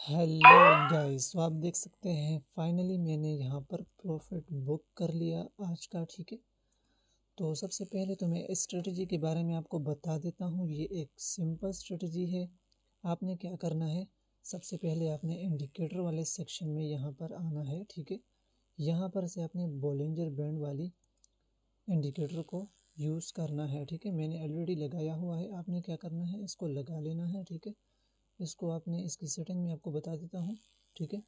Hello guys, तो आप देख सकते हैं फाइनली मैंने यहाँ पर प्रॉफिट बुक कर लिया आज का। ठीक है, तो सबसे पहले तो मैं इस स्ट्रेटजी के बारे में आपको बता देता हूँ। ये एक सिंपल स्ट्रेटजी है। आपने क्या करना है, सबसे पहले आपने इंडिकेटर वाले सेक्शन में यहाँ पर आना है। ठीक है, यहाँ पर से आपने बोलिंजर बैंड वाली इंडिकेटर को यूज़ करना है। ठीक है, मैंने ऑलरेडी लगाया हुआ है। आपने क्या करना है, इसको लगा लेना है। ठीक है, इसको आपने इसकी सेटिंग में आपको बता देता हूँ। ठीक है,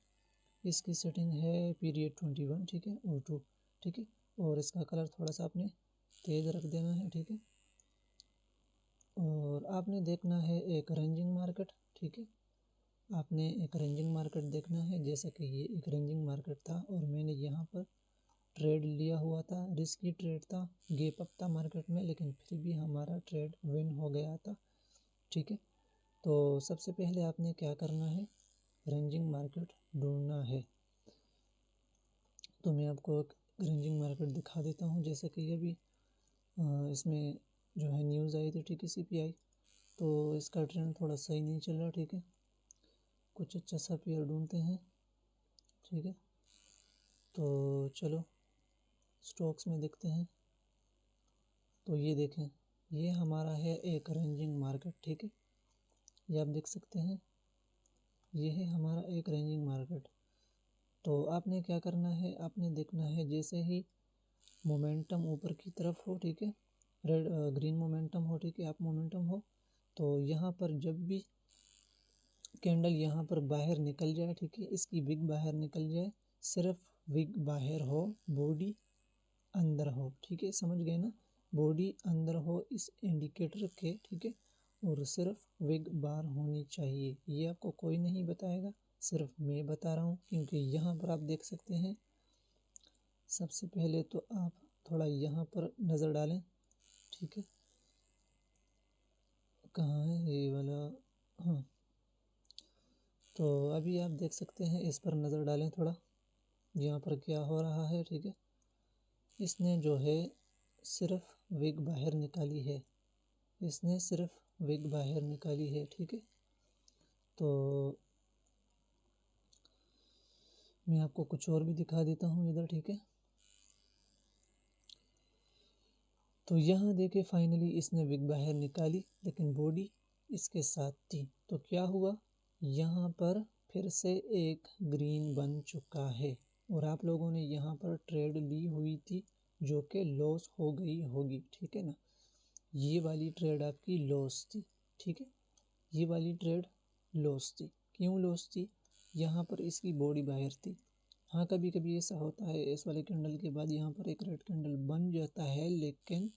इसकी सेटिंग है पीरियड 21। ठीक है, और 2। ठीक है, और इसका कलर थोड़ा सा आपने तेज़ रख देना है। ठीक है, और आपने देखना है एक रेंजिंग मार्केट। ठीक है, आपने एक रेंजिंग मार्केट देखना है। जैसा कि ये एक रेंजिंग मार्केट था और मैंने यहाँ पर ट्रेड लिया हुआ था। रिस्की ट्रेड था, गैप अप था मार्केट में, लेकिन फिर भी हमारा ट्रेड विन हो गया था। ठीक है, तो सबसे पहले आपने क्या करना है, रेंजिंग मार्केट ढूंढना है। तो मैं आपको एक रेंजिंग मार्केट दिखा देता हूँ। जैसे कि अभी इसमें जो है न्यूज़ आई थी TTCPI, तो इसका ट्रेंड थोड़ा सही नहीं चल रहा। ठीक है, कुछ अच्छा सा पेयर ढूंढते हैं। ठीक है, तो चलो स्टॉक्स में देखते हैं। तो ये देखें, ये हमारा है एक रेंजिंग मार्केट। ठीक है, ये आप देख सकते हैं, ये है हमारा एक रेंजिंग मार्केट। तो आपने क्या करना है, आपने देखना है जैसे ही मोमेंटम ऊपर की तरफ हो, ठीक है, रेड ग्रीन मोमेंटम हो, ठीक है, अप मोमेंटम हो, तो यहाँ पर जब भी कैंडल यहाँ पर बाहर निकल जाए, ठीक है, इसकी विग बाहर निकल जाए, सिर्फ विग बाहर हो, बॉडी अंदर हो। ठीक है, समझ गए ना, बॉडी अंदर हो इस इंडिकेटर के। ठीक है, और सिर्फ विग बाहर होनी चाहिए। ये आपको कोई नहीं बताएगा, सिर्फ मैं बता रहा हूँ। क्योंकि यहाँ पर आप देख सकते हैं, सबसे पहले तो आप थोड़ा यहाँ पर नज़र डालें। ठीक है, कहाँ है ये वाला, हाँ, तो अभी आप देख सकते हैं, इस पर नज़र डालें थोड़ा, यहाँ पर क्या हो रहा है। ठीक है, इसने जो है सिर्फ विग बाहर निकाली है, इसने सिर्फ विग बाहर निकाली है। ठीक है, तो मैं आपको कुछ और भी दिखा देता हूँ इधर। ठीक है, तो यहाँ देखे फाइनली इसने विग बाहर निकाली, लेकिन बॉडी इसके साथ थी। तो क्या हुआ, यहाँ पर फिर से एक ग्रीन बन चुका है और आप लोगों ने यहाँ पर ट्रेड ली हुई थी जो कि लॉस हो गई होगी। ठीक है ना, ये वाली ट्रेड आपकी लॉस थी। ठीक है, ये वाली ट्रेड लॉस थी। क्यों लॉस थी, यहाँ पर इसकी बॉडी बाहर थी। हाँ, कभी कभी ऐसा होता है, इस वाले कैंडल के बाद यहाँ पर एक रेड कैंडल बन जाता है, लेकिन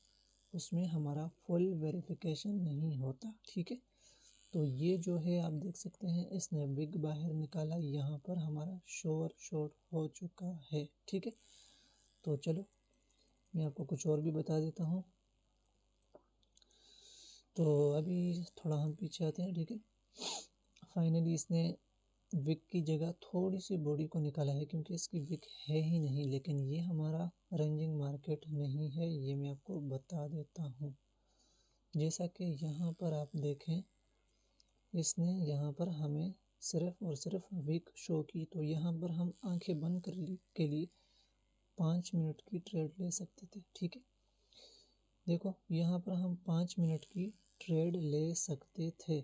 उसमें हमारा फुल वेरिफिकेशन नहीं होता। ठीक है, तो ये जो है आप देख सकते हैं, इसने विग बाहर निकाला, यहाँ पर हमारा शॉर्ट हो चुका है। ठीक है, तो चलो मैं आपको कुछ और भी बता देता हूँ। तो अभी थोड़ा हम पीछे आते हैं। ठीक है, फाइनली इसने विग की जगह थोड़ी सी बॉडी को निकाला है, क्योंकि इसकी विग है ही नहीं। लेकिन ये हमारा रेंजिंग मार्केट नहीं है, ये मैं आपको बता देता हूँ। जैसा कि यहाँ पर आप देखें, इसने यहाँ पर हमें सिर्फ और सिर्फ विग शो की। तो यहाँ पर हम आंखें बंद के लिए 5 मिनट की ट्रेड ले सकते थे। ठीक है, देखो यहाँ पर हम 5 मिनट की ट्रेड ले सकते थे।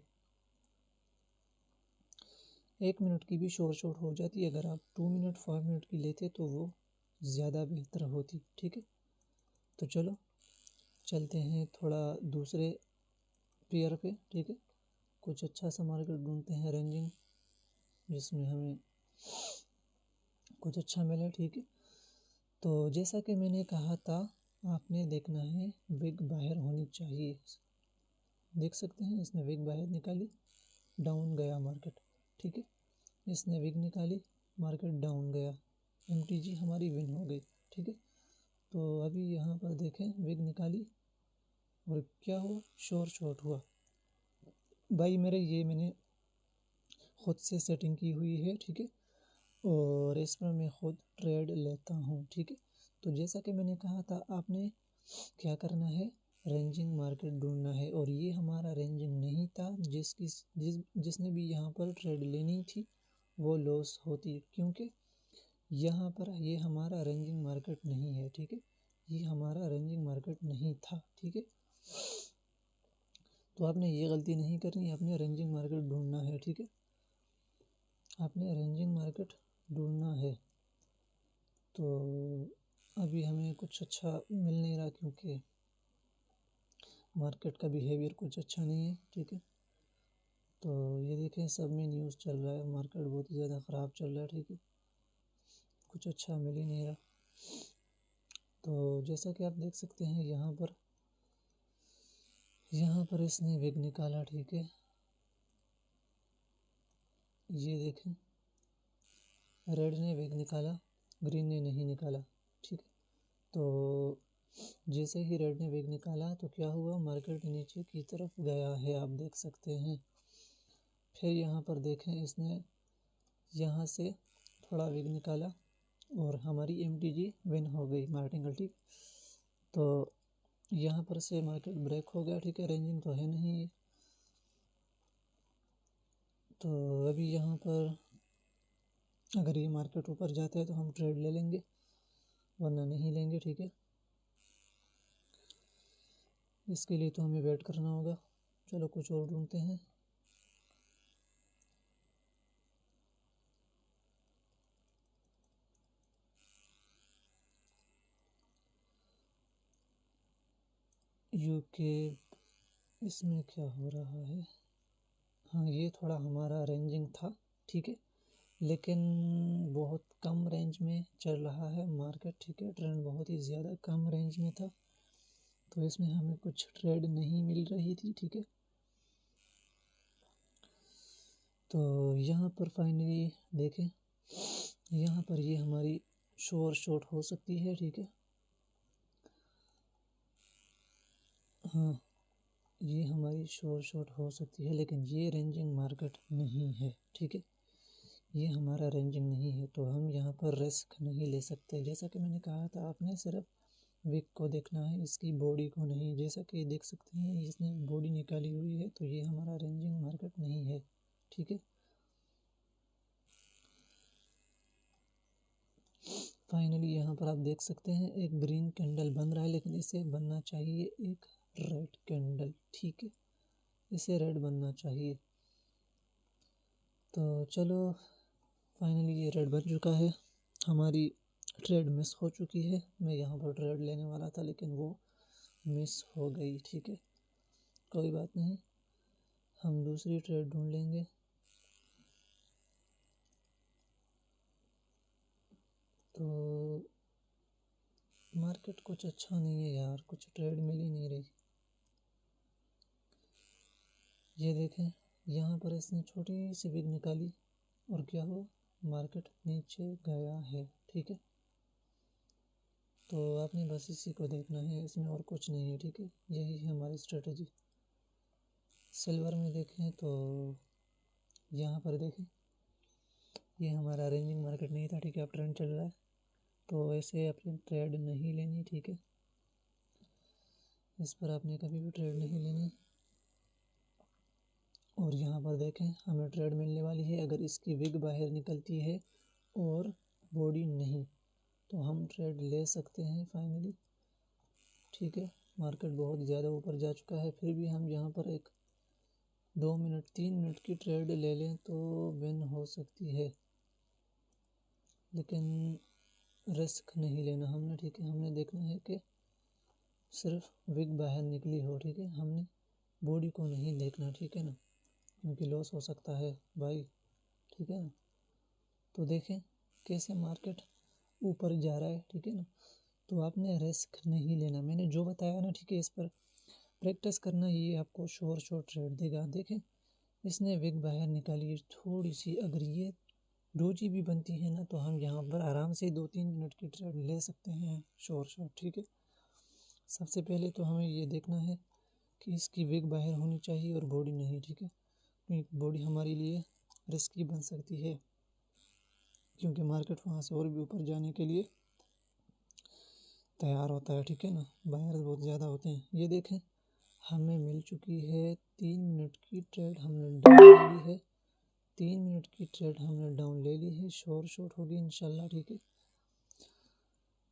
1 मिनट की भी शॉर्ट हो जाती। अगर आप 2 मिनट 5 मिनट की लेते तो वो ज़्यादा बेहतर होती। ठीक है, तो चलो चलते हैं थोड़ा दूसरे पेयर पे। ठीक है, कुछ अच्छा सा मार्केट ढूंढते हैं रेंजिंग, जिसमें हमें कुछ अच्छा मिले। ठीक है, तो जैसा कि मैंने कहा था, आपने देखना है विग बाहर होनी चाहिए। देख सकते हैं, इसने विग बाहर निकाली, डाउन गया मार्केट। ठीक है, इसने विग निकाली, मार्केट डाउन गया, MTG हमारी विन हो गई। ठीक है, तो अभी यहाँ पर देखें, विग निकाली और क्या हुआ, शॉर्ट हुआ। भाई मेरे ये मैंने खुद से सेटिंग की हुई है। ठीक है, और इस पर मैं खुद ट्रेड लेता हूँ। ठीक है, तो जैसा कि मैंने कहा था, आपने क्या करना है, रेंजिंग मार्केट ढूंढना है। और ये हमारा रेंजिंग नहीं था, जिसने भी यहाँ पर ट्रेड लेनी थी वो लॉस होती, क्योंकि यहाँ पर ये हमारा रेंजिंग मार्केट नहीं है, ठीक है, ये हमारा रेंजिंग मार्केट नहीं था, ठीक है। तो आपने ये गलती नहीं करनी, आपने रेंजिंग मार्केट ढूंढना है, ठीक है, आपने रेंजिंग मार्केट ढूंढना है। तो अभी हमें कुछ अच्छा मिल नहीं रहा, क्योंकि मार्केट का बिहेवियर कुछ अच्छा नहीं है, ठीक है। तो ये देखें, सब में न्यूज़ चल रहा है, मार्केट बहुत ही ज़्यादा ख़राब चल रहा है, ठीक है, कुछ अच्छा मिल ही नहीं रहा। तो जैसा कि आप देख सकते हैं, यहाँ पर इसने विग निकाला, ठीक है, ये देखें, रेड ने विग निकाला, ग्रीन ने नहीं निकाला, ठीक है। तो जैसे ही रेड ने विग निकाला तो क्या हुआ, मार्केट नीचे की तरफ गया है, आप देख सकते हैं। फिर यहाँ पर देखें, इसने यहाँ से थोड़ा विग निकाला और हमारी MTG विन हो गई, मार्टिंगल, ठीक। तो यहाँ पर से मार्केट ब्रेक हो गया, ठीक है, रेंजिंग तो है नहीं ये। तो अभी यहाँ पर अगर ये मार्केट ऊपर जाता है तो हम ट्रेड ले लेंगे, वरना नहीं लेंगे, ठीक है। इसके लिए तो हमें वेट करना होगा। चलो कुछ और ढूंढते हैं। यूके, इसमें क्या हो रहा है, हाँ ये थोड़ा हमारा रेंजिंग था, ठीक है, लेकिन बहुत कम रेंज में चल रहा है मार्केट, ठीक है, ट्रेंड बहुत ही ज़्यादा कम रेंज में था, तो इसमें हमें कुछ ट्रेड नहीं मिल रही थी, ठीक है। तो यहाँ पर फाइनली देखें, यहाँ पर ये हमारी शोर शॉर्ट हो सकती है, ठीक है, हाँ ये हमारी शोर शॉर्ट हो सकती है, लेकिन ये रेंजिंग मार्केट नहीं है, ठीक है, ये हमारा रेंजिंग नहीं है, तो हम यहाँ पर रिस्क नहीं ले सकते। जैसा कि मैंने कहा था, आपने सिर्फ विक को देखना है, इसकी बॉडी को नहीं। जैसा कि देख सकते हैं, इसने बॉडी निकाली हुई है, तो ये हमारा रेंजिंग मार्केट नहीं है, ठीक है। फाइनली यहाँ पर आप देख सकते हैं, एक ग्रीन कैंडल बन रहा है, लेकिन इसे बनना चाहिए एक रेड कैंडल, ठीक है, इसे रेड बनना चाहिए। तो चलो फाइनली ये रेड बन चुका है, हमारी ट्रेड मिस हो चुकी है। मैं यहाँ पर ट्रेड लेने वाला था, लेकिन वो मिस हो गई, ठीक है, कोई बात नहीं, हम दूसरी ट्रेड ढूंढ लेंगे। तो मार्केट कुछ अच्छा नहीं है यार, कुछ ट्रेड मिल ही नहीं रही। ये देखें, यहाँ पर इसने छोटी सी बिग निकाली और क्या हुआ, मार्केट नीचे गया है, ठीक है। तो आपने बस इसी को देखना है, इसमें और कुछ नहीं है, ठीक है, यही है हमारी स्ट्रेटजी। सिल्वर में देखें तो यहाँ पर देखें, ये हमारा रेंजिंग मार्केट नहीं था, ठीक है, अब ट्रेंड चल रहा है, तो ऐसे अपनी ट्रेड नहीं लेनी, ठीक है, इस पर आपने कभी भी ट्रेड नहीं लेनी। और यहाँ पर देखें, हमें ट्रेड मिलने वाली है, अगर इसकी विग बाहर निकलती है और बॉडी नहीं, तो हम ट्रेड ले सकते हैं फाइनली, ठीक है। मार्केट बहुत ज़्यादा ऊपर जा चुका है, फिर भी हम यहाँ पर एक 2 मिनट 3 मिनट की ट्रेड ले लें तो विन हो सकती है, लेकिन रिस्क नहीं लेना हमने, ठीक है, हमने देखना है कि सिर्फ विग बाहर निकली हो, ठीक है, हमने बॉडी को नहीं देखना, ठीक है ना, क्योंकि लॉस हो सकता है भाई, ठीक है ना। तो देखें कैसे मार्केट ऊपर जा रहा है, ठीक है ना, तो आपने रिस्क नहीं लेना, मैंने जो बताया ना, ठीक है, इस पर प्रैक्टिस करना, ये आपको शोर ट्रेड देगा। देखें, इसने विग बाहर निकाली थोड़ी सी, अगर ये डोजी भी बनती है ना, तो हम यहाँ पर आराम से 2-3 मिनट की ट्रेड ले सकते हैं शोर, ठीक है। सबसे पहले तो हमें ये देखना है कि इसकी विग बाहर होनी चाहिए और बॉडी नहीं, ठीक है, क्योंकि बॉडी हमारे लिए रिस्की बन सकती है, क्योंकि मार्केट वहाँ से और भी ऊपर जाने के लिए तैयार होता है, ठीक है ना, बायर्स बहुत ज़्यादा होते हैं। ये देखें, हमें मिल चुकी है 3 मिनट की ट्रेड, हमने डन ले ली है, 3 मिनट की ट्रेड हमने डाउन ले ली है, शोर शॉट होगी इंशाल्लाह, ठीक है।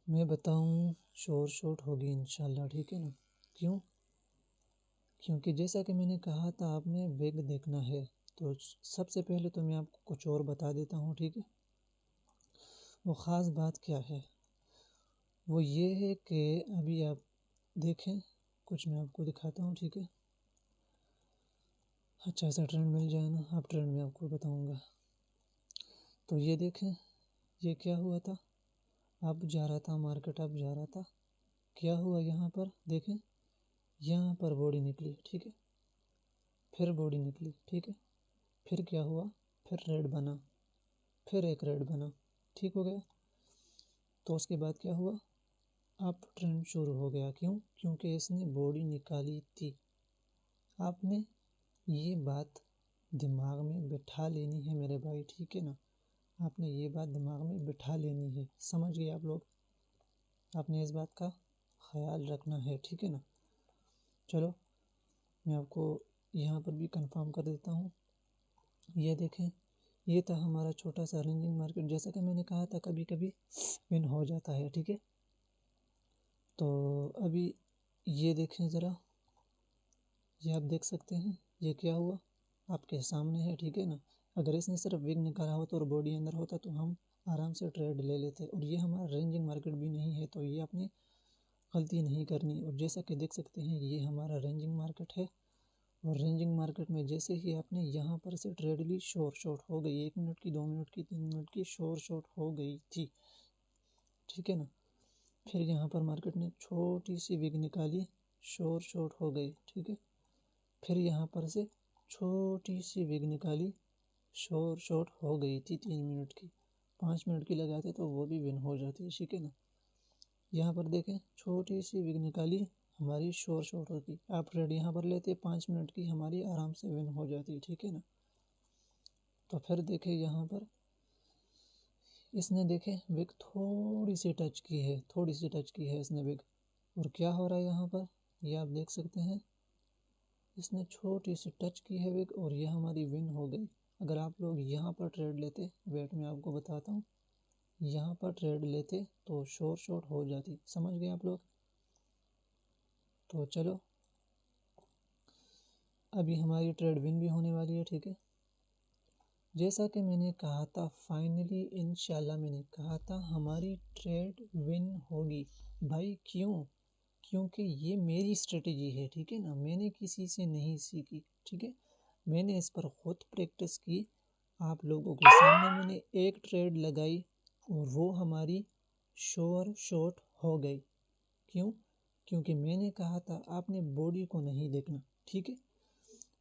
मैं बताऊं शोर शॉट होगी इंशाल्लाह, ठीक है ना। क्यों? क्योंकि जैसा कि मैंने कहा था आपने वेग देखना है। तो सबसे पहले तो मैं आपको कुछ और बता देता हूँ, ठीक है। वो ख़ास बात क्या है, वो ये है कि अभी आप देखें, कुछ मैं आपको दिखाता हूँ, ठीक है। अच्छा सा ट्रेंड मिल जाए ना, अब ट्रेंड में आपको बताऊँगा। तो ये देखें, ये क्या हुआ था, अब जा रहा था मार्केट, अब जा रहा था, क्या हुआ यहाँ पर देखें, यहाँ पर बॉडी निकली, ठीक है, फिर बॉडी निकली, ठीक है, फिर क्या हुआ, फिर रेड बना, फिर एक रेड बना, ठीक हो गया। तो उसके बाद क्या हुआ, अप ट्रेंड शुरू हो गया। क्यों? क्योंकि इसने बॉडी निकाली थी। आपने ये बात दिमाग में बिठा लेनी है मेरे भाई, ठीक है ना। आपने ये बात दिमाग में बिठा लेनी है, समझ गए आप लोग। आपने इस बात का ख्याल रखना है, ठीक है ना। चलो मैं आपको यहाँ पर भी कंफर्म कर देता हूँ। ये देखें, ये था हमारा छोटा सा रेंजिंग मार्केट। जैसा कि मैंने कहा था कभी कभी विन हो जाता है, ठीक है। तो अभी ये देखें ज़रा, ये आप देख सकते हैं, ये क्या हुआ आपके सामने है, ठीक है ना। अगर इसने सिर्फ विग निकाला होता और बॉडी अंदर होता तो हम आराम से ट्रेड ले लेते। और ये हमारा रेंजिंग मार्केट भी नहीं है, तो ये आपने गलती नहीं करनी। और जैसा कि देख सकते हैं ये हमारा रेंजिंग मार्केट है, और रेंजिंग मार्केट में जैसे ही आपने यहाँ पर से ट्रेड ली, शोर शॉट हो गई, 1 मिनट की, 2 मिनट की, 3 मिनट की शोर शॉट हो गई थी, ठीक है ना। फिर यहाँ पर मार्केट ने छोटी सी विग निकाली, शोर शॉट हो गई, ठीक है। फिर यहाँ पर से छोटी सी विग निकाली, शोर शॉट हो गई थी 3 मिनट की। 5 मिनट की लगाते तो वो भी विन हो जाती है, ठीक है ना। यहाँ पर देखें, छोटी सी विग निकाली, हमारी शोर शॉट होती, आप ट्रेड यहाँ पर लेते 5 मिनट की, हमारी आराम से विन हो जाती, ठीक है ना। तो फिर देखें यहाँ पर इसने देखे विग थोड़ी सी टच की है, थोड़ी सी टच की है इसने विग, और क्या हो रहा है यहाँ पर, ये आप देख सकते हैं, इसने छोटी सी टच की है विग और ये हमारी विन हो गई। अगर आप लोग यहाँ पर ट्रेड लेते, वेट मैं आपको बताता हूँ, यहाँ पर ट्रेड लेते तो शोर शॉट हो जाती, समझ गए आप लोग। तो चलो अभी हमारी ट्रेड विन भी होने वाली है, ठीक है। जैसा कि मैंने कहा था, फाइनली इंशाल्लाह मैंने कहा था हमारी ट्रेड विन होगी भाई। क्यों? क्योंकि ये मेरी स्ट्रेटजी है, ठीक है ना, मैंने किसी से नहीं सीखी, ठीक है। मैंने इस पर खुद प्रैक्टिस की, आप लोगों के सामने मैंने एक ट्रेड लगाई और वो हमारी शोर शॉट हो गई। क्यों? क्योंकि मैंने कहा था आपने बॉडी को नहीं देखना, ठीक है।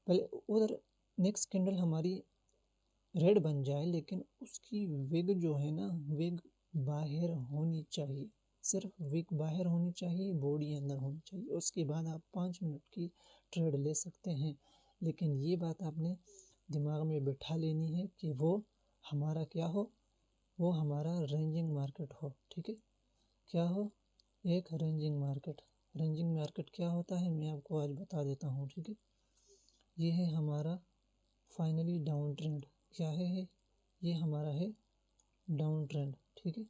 पहले उधर नेक्स्ट कैंडल हमारी रेड बन जाए, लेकिन उसकी विग जो है ना, विग बाहर होनी चाहिए, सिर्फ विग बाहर होनी चाहिए, बॉडी अंदर होनी चाहिए। उसके बाद आप 5 मिनट की ट्रेड ले सकते हैं। लेकिन ये बात आपने दिमाग में बैठा लेनी है कि वो हमारा क्या हो, वो हमारा रेंजिंग मार्केट हो, ठीक है। क्या हो? एक रेंजिंग मार्केट। रेंजिंग मार्केट क्या होता है मैं आपको आज बता देता हूँ, ठीक है। ये है हमारा फाइनली डाउन ट्रेंड। क्या है? ये हमारा है डाउन ट्रेंड, ठीक है।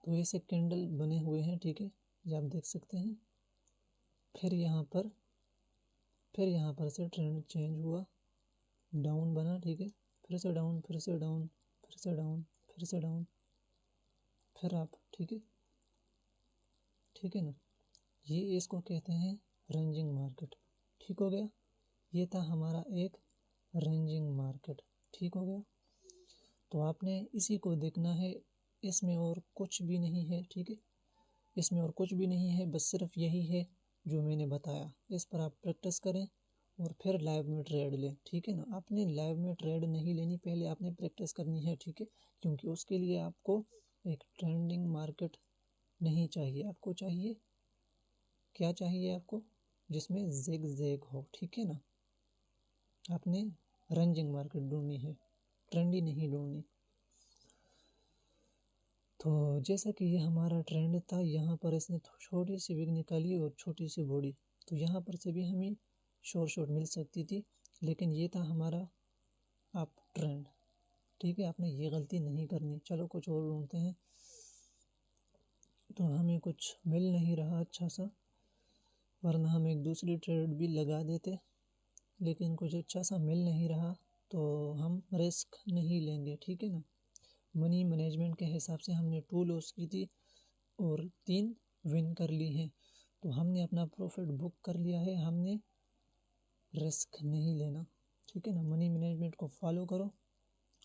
तो ऐसे कैंडल बने हुए हैं, ठीक है, ये आप देख सकते हैं। फिर यहाँ पर से ट्रेंड चेंज हुआ, डाउन बना, ठीक है, फिर से डाउन, फिर से डाउन, फिर से डाउन, फिर से डाउन, फिर अप, ठीक है, ठीक है ना। ये इसको कहते हैं रेंजिंग मार्केट, ठीक हो गया। ये था हमारा एक रेंजिंग मार्केट, ठीक हो गया। तो आपने इसी को देखना है, इसमें और कुछ भी नहीं है, ठीक है। इसमें और कुछ भी नहीं है, बस सिर्फ यही है जो मैंने बताया। इस पर आप प्रैक्टिस करें और फिर लाइव में ट्रेड लें, ठीक है ना। आपने लाइव में ट्रेड नहीं लेनी, पहले आपने प्रैक्टिस करनी है, ठीक है। क्योंकि उसके लिए आपको एक ट्रेंडिंग मार्केट नहीं चाहिए, आपको चाहिए, क्या चाहिए आपको, जिसमें ज़िग ज़ैग हो, ठीक है ना। आपने रेंजिंग मार्केट ढूंढनी है, ट्रेंडी नहीं ढूंढनी। तो जैसा कि ये हमारा ट्रेंड था, यहाँ पर इसने छोटी सी विग निकाली और छोटी सी बॉडी, तो यहाँ पर से भी हमें शोर शॉट मिल सकती थी, लेकिन ये था हमारा अप ट्रेंड, ठीक है। आपने ये गलती नहीं करनी। चलो कुछ और ढूंढते हैं। तो हमें कुछ मिल नहीं रहा अच्छा सा, वरना हम एक दूसरी ट्रेड भी लगा देते, लेकिन कुछ अच्छा सा मिल नहीं रहा तो हम रिस्क नहीं लेंगे, ठीक है ना। मनी मैनेजमेंट के हिसाब से हमने 2 लॉस की थी और 3 विन कर ली हैं, तो हमने अपना प्रॉफिट बुक कर लिया है, हमने रिस्क नहीं लेना, ठीक है ना। मनी मैनेजमेंट को फॉलो करो,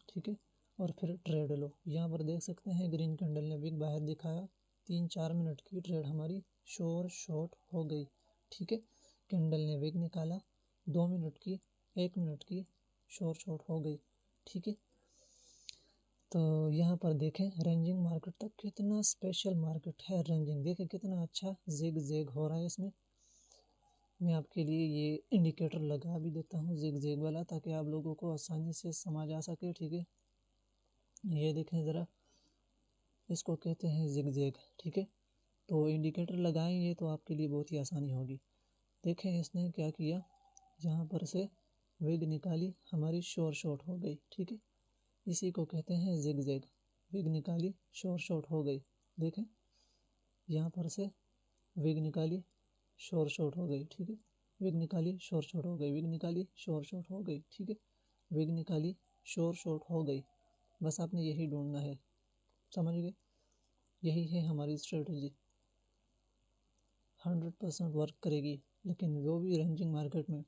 ठीक है, और फिर ट्रेड लो। यहाँ पर देख सकते हैं ग्रीन कैंडल ने बिग बाहर दिखाया, 3-4 मिनट की ट्रेड हमारी श्योर शॉर्ट हो गई, ठीक है। कैंडल ने बिग निकाला, 2 मिनट की, 1 मिनट की श्योर शॉर्ट हो गई, ठीक है। तो यहाँ पर देखें रेंजिंग मार्केट तक, कितना स्पेशल मार्केट है रेंजिंग, देखें कितना अच्छा जिग जैग हो रहा है इसमें। मैं आपके लिए ये इंडिकेटर लगा भी देता हूँ जिग जैग वाला, ताकि आप लोगों को आसानी से समझ आ सके, ठीक है। ये देखें ज़रा, इसको कहते हैं जिग जैग, ठीक है। तो इंडिकेटर लगाएंगे तो आपके लिए बहुत ही आसानी होगी। देखें इसने क्या किया, यहाँ पर से विग निकाली, हमारी श्योर शॉर्ट हो गई, ठीक है। इसी को कहते हैं जिग जैग। विग निकाली, श्योर शॉर्ट हो गई, देखें यहाँ पर से विग निकाली, श्योर शॉर्ट हो गई, ठीक है। विग निकाली, श्योर शॉर्ट हो गई, विग निकाली, श्योर शॉर्ट हो गई, ठीक है। विग निकाली, श्योर शॉर्ट हो गई। बस आपने यही ढूंढना है, समझ गए। यही है हमारी स्ट्रेटजी, 100% वर्क करेगी। लेकिन वो भी रेंजिंग मार्केट में,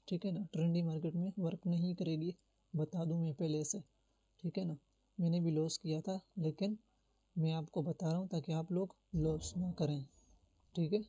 ठीक है ना, ट्रेंडी मार्केट में वर्क नहीं करेगी, बता दूं मैं पहले से, ठीक है ना। मैंने भी लॉस किया था, लेकिन मैं आपको बता रहा हूँ ताकि आप लोग लॉस ना करें, ठीक है।